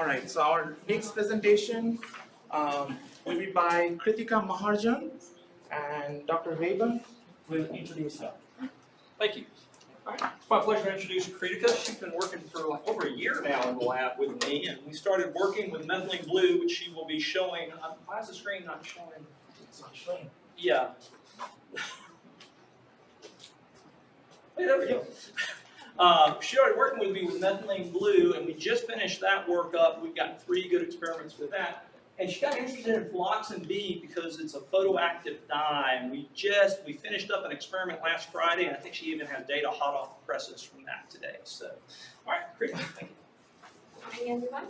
All right, so our next presentation will be by Kritika Maharian, and Dr. Rayburn will introduce her. Thank you. All right. It's my pleasure to introduce Kritika. She's been working for like over a year now in the lab with me, and we started working with methylene blue, which she will be showing. Why is the screen not showing? It's not showing. Yeah. Hey, there we go. She started working with me with methylene blue, and we just finished that work up. We've got 3 good experiments with that. And she got interested in Phloxine B because it's a photoactive dye, and we finished up an experiment last Friday, and I think she even has data hot off the presses from that today. So, all right, Kritika, thank you. Hi everyone.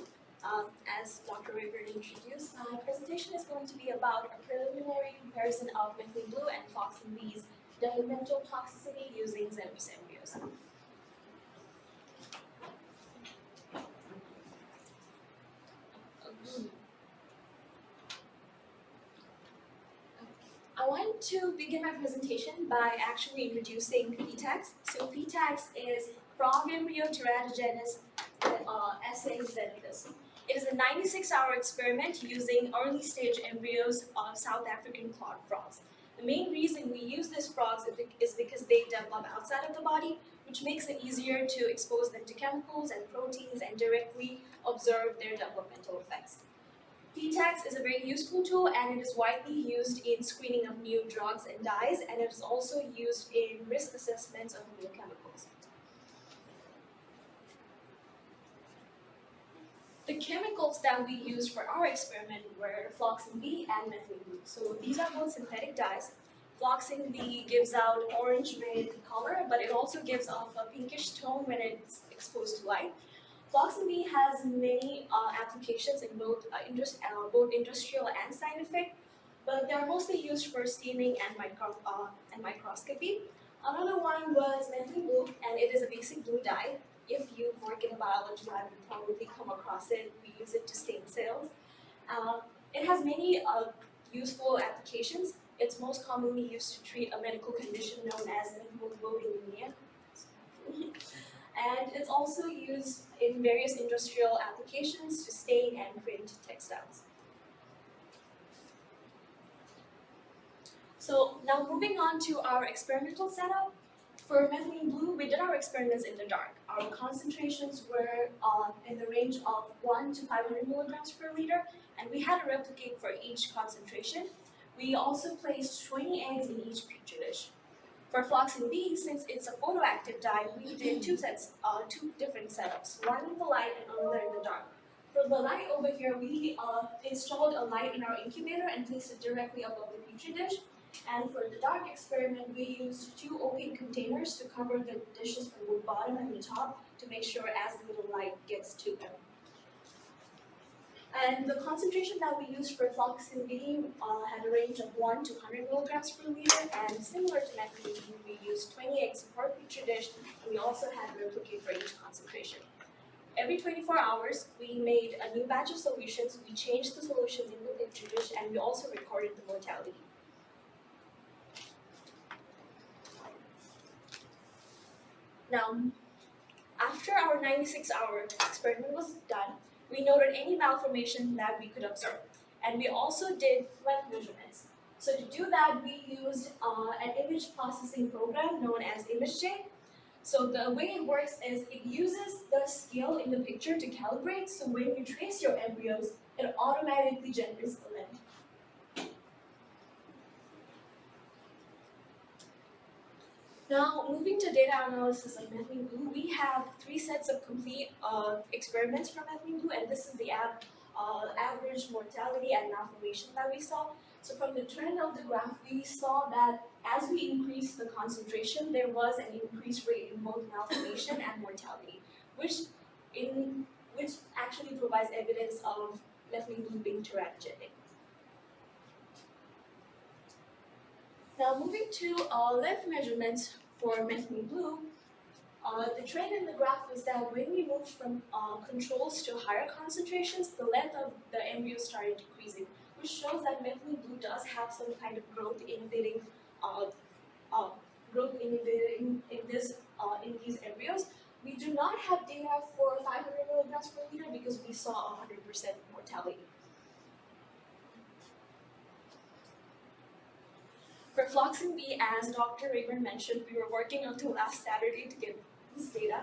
As Dr. Rayburn introduced, my presentation is going to be about a preliminary comparison of methylene blue and Phloxine B's developmental toxicity using Xenopus embryos. I want to begin my presentation by actually introducing PTAX. So PTAX is frog embryo teratogenous assay Xenopus. It is a 96-hour experiment using early-stage embryos of South African clawed frogs. The main reason we use these frogs is because they develop outside of the body, which makes it easier to expose them to chemicals and proteins and directly observe their developmental effects. PTAX is a very useful tool, and it is widely used in screening of new drugs and dyes, and it is also used in risk assessments of new chemicals. The chemicals that we used for our experiment were Phloxine B and methylene blue. So these are both synthetic dyes. Phloxine B gives out orange-red color, but it also gives off a pinkish tone when it's exposed to light. Phloxine B has many applications in both industrial and scientific, but they are mostly used for staining and microscopy. Another one was methylene blue, and it is a basic blue dye. If you work in a biology lab, you probably come across it. We use it to stain cells. It has many useful applications. It's most commonly used to treat a medical condition known as methylglobin. And it's also used in various industrial applications to stain and print textiles. So now moving on to our experimental setup. For methylene blue, we did our experiments in the dark. Our concentrations were in the range of 1 to 500 milligrams per liter, and we had a replicate for each concentration. We also placed 20 eggs in each petri dish. For Phloxine B, since it's a photoactive dye, we did two different setups, one in the light and another in the dark. For the light over here, we installed a light in our incubator and placed it directly above the petri dish. And for the dark experiment, we used 2 opaque containers to cover the dishes from the bottom and the top to make sure as little light gets to them. And the concentration that we used for Phloxine B had a range of 1 to 100 milligrams per liter, and similar to methylene blue, we used 20 eggs per petri dish, and we also had a replicate for each concentration. Every 24 hours, we made a new batch of solutions, we changed the solutions in the petri dish, and we also recorded the mortality. Now, after our 96-hour experiment was done, we noted any malformation that we could observe, and we also did wet measurements. So to do that, we used an image processing program known as ImageJ. So the way it works is it uses the scale in the picture to calibrate, so when you trace your embryos, it automatically generates the length. Now, moving to data analysis of methylene blue, we have 3 sets of complete experiments for methylene blue, and this is the average mortality and malformation that we saw. So from the trend of the graph, we saw that as we increased the concentration, there was an increased rate in both malformation and mortality, which actually provides evidence of methylene blue being teratogenic. Now, moving to length measurements for methylene blue, the trend in the graph was that when we moved from controls to higher concentrations, the length of the embryo started decreasing, which shows that methylene blue does have some kind of growth inhibiting in these embryos. We do not have data for 500 milligrams per liter because we saw 100% mortality. For Phloxine B, as Dr. Rayburn mentioned, we were working until last Saturday to get this data.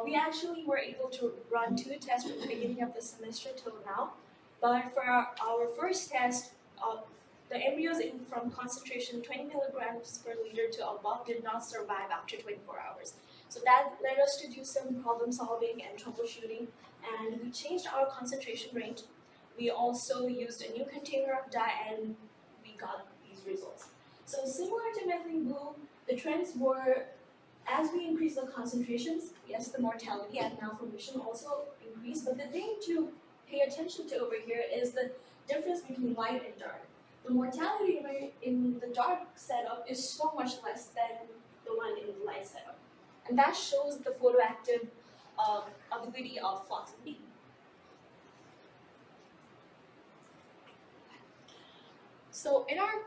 We actually were able to run 2 tests from the beginning of the semester till now. But for our first test, the embryos from concentration 20 milligrams per liter to above did not survive after 24 hours. So that led us to do some problem solving and troubleshooting, and we changed our concentration range. We also used a new container of dye, and we got these results. So similar to methylene blue, the trends were, as we increase the concentrations, yes, the mortality and malformation also increased, but the thing to pay attention to over here is the difference between light and dark. The mortality rate in the dark setup is so much less than the one in the light setup. And that shows the photoactive ability of Phloxine B. So in our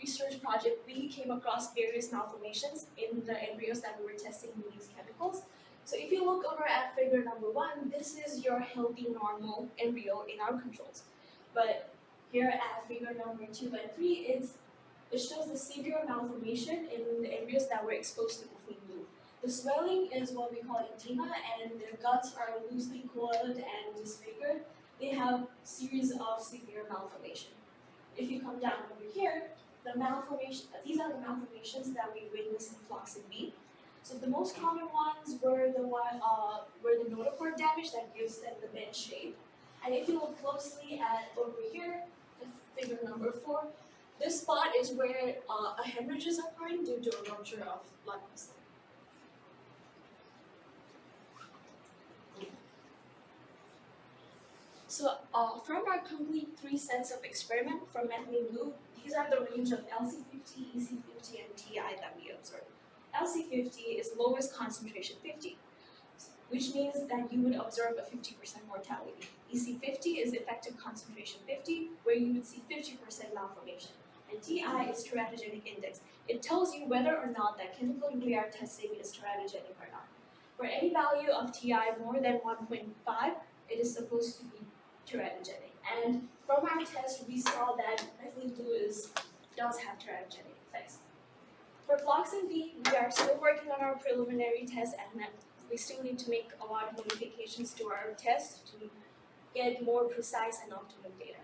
research project, we came across various malformations in the embryos that we were testing with these chemicals. So if you look over at figure number 1, this is your healthy normal embryo in our controls. But here at figure number 2 and 3, it shows the severe malformation in the embryos that were exposed to methylene blue. The swelling is what we call edema, and their guts are loosely coiled and disfigured. They have series of severe malformation. If you come down over here, these are the malformations that we witnessed in Phloxine B. So the most common ones were the notochord damage that gives them the bend shape. And if you look closely at over here, figure number 4, this spot is where a hemorrhage is occurring due to a rupture of blood vessel. So from our complete 3 sets of experiment from methylene blue, these are the range of LC50, EC50, and TI that we observed. LC50 is lowest concentration 50, which means that you would observe a 50% mortality. EC50 is effective concentration 50, where you would see 50% malformation. And TI is teratogenic index. It tells you whether or not that chemical we are testing is teratogenic or not. For any value of TI more than 1.5, it is supposed to be teratogenic. And from our test, we saw that methylene blue does have teratogenic effects. For Phloxine B, we are still working on our preliminary test, and we still need to make a lot of modifications to our test to get more precise and optimum data.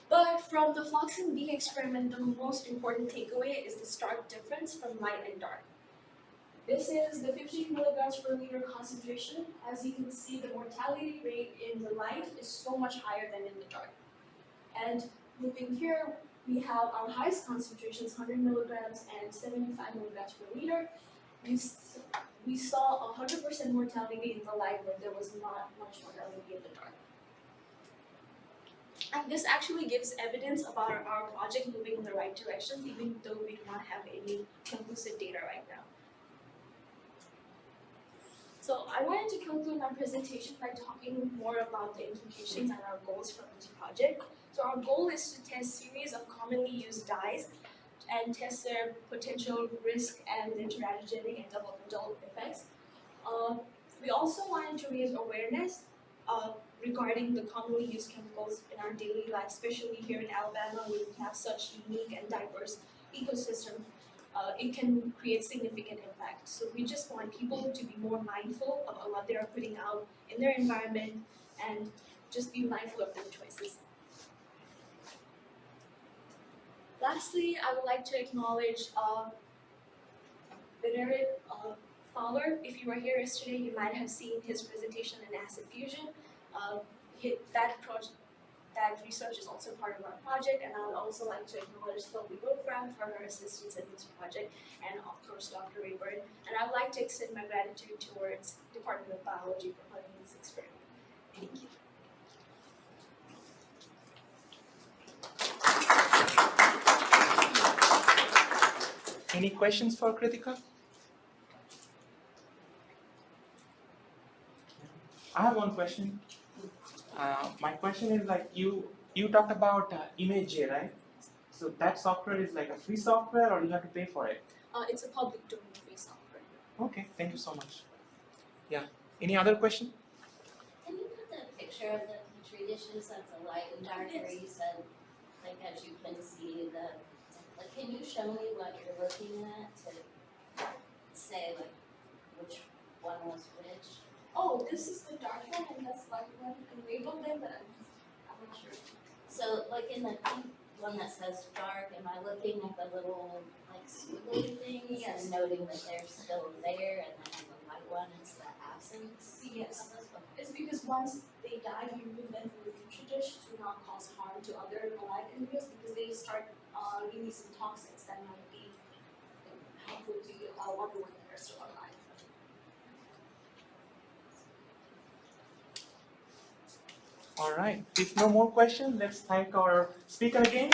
But from the Phloxine B experiment, the most important takeaway is the stark difference from light and dark. This is the 15 milligrams per liter concentration. As you can see, the mortality rate in the light is so much higher than in the dark. And moving here, we have our highest concentrations, 100 milligrams and 75 milligrams per liter. We saw 100% mortality in the light, but there was not much mortality in the dark. And this actually gives evidence about our project moving in the right direction, even though we do not have any conclusive data right now. So I wanted to conclude my presentation by talking more about the implications and our goals from this project. So our goal is to test series of commonly used dyes and test their potential risk and their teratogenic and developmental effects. We also wanted to raise awareness regarding the commonly used chemicals in our daily life, especially here in Alabama where we have such unique and diverse ecosystem. It can create significant impact. So we just want people to be more mindful of what they are putting out in their environment and just be mindful of their choices. Lastly, I would like to acknowledge Benedict Fowler. If you were here yesterday, you might have seen his presentation in acid fusion. That research is also part of our project, and I would also like to acknowledge Sylvie Wolfram for her assistance in this project, and of course Dr. Rayburn. And I would like to extend my gratitude towards Department of Biology for funding this experiment. Thank you. Any questions for Kritika? I have one question. My question is like you talked about ImageJ, right? So that software is like a free software, or you have to pay for it? It's a public domain free software. Okay, thank you so much. Yeah. Any other question? Can you put the picture of the petri dishes of the light and dark where you said, like, as you can see the, like, can you show me what you're looking at to say, like, which one was which? Oh, this is the dark one and that's light one. I labeled them, but I'm not sure. So, like, in the pink one that says dark, am I looking at the little, like, squiggly things Yes. and noting that they're still there, and then the white one is the absence? Yes. Of those ones? It's because once they die, you remove them from the petri dish to not cause harm to other alive embryos because they start releasing toxins that might be harmful to you while they're still alive. All right. If no more questions, let's thank our speaker again.